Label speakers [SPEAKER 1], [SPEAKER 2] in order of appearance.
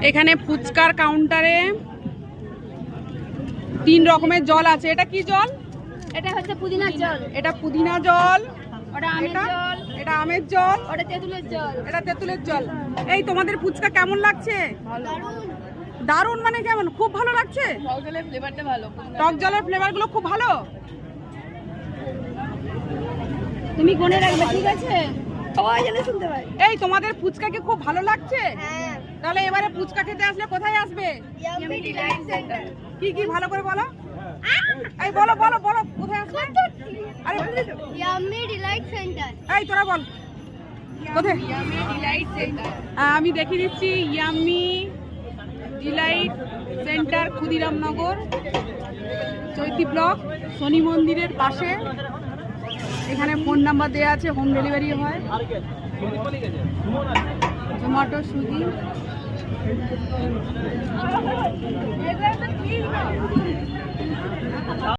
[SPEAKER 1] এখানে ফুচকার কাউন্টারে 3 রকমের জল আছে। এটা কি জল?
[SPEAKER 2] এটা হচ্ছে পুদিনার জল।
[SPEAKER 1] এটা পুদিনা জল।
[SPEAKER 2] ওটা আমের জল।
[SPEAKER 1] এটা আমের জল।
[SPEAKER 2] ওটা তেঁতুলের জল।
[SPEAKER 1] এটা তেঁতুলের জল। এই তোমাদের ফুচকা কেমন লাগছে? দারুণ মানে কেমন? খুব ভালো লাগছে?
[SPEAKER 2] টক জলের ফ্লেভারটা ভালো।
[SPEAKER 1] টক জলের ফ্লেভার গুলো খুব ভালো।
[SPEAKER 2] তুমি কোণে রাখবে, ঠিক আছে? সবাই যেন শুনতে পায়।
[SPEAKER 1] এই তোমাদের ফুচকা কি খুব ভালো লাগছে?
[SPEAKER 2] হ্যাঁ।
[SPEAKER 1] তাহলে এবারে ফুচকা খেতে আসলে কোথায় আসবে?
[SPEAKER 2] Yummy delight centre.
[SPEAKER 1] কি কি ভালো করে বলো। এই বলো বলো বলো কোথায় আসবে? আরে
[SPEAKER 2] ইয়াম্মি ডিলাইট সেন্টার।
[SPEAKER 1] এই তোরা বল কোথায়?
[SPEAKER 2] Yummy delight centre.
[SPEAKER 1] আমি দেখিয়ে দিচ্ছি yummy delight centre, Khudiramnagar, Chaiti block, Shani মন্দিরের পাশে। এখানে ফোন নাম্বার দেওয়া আছে, হোম ডেলিভারি হয়, জোম্যাটো, সুইগি।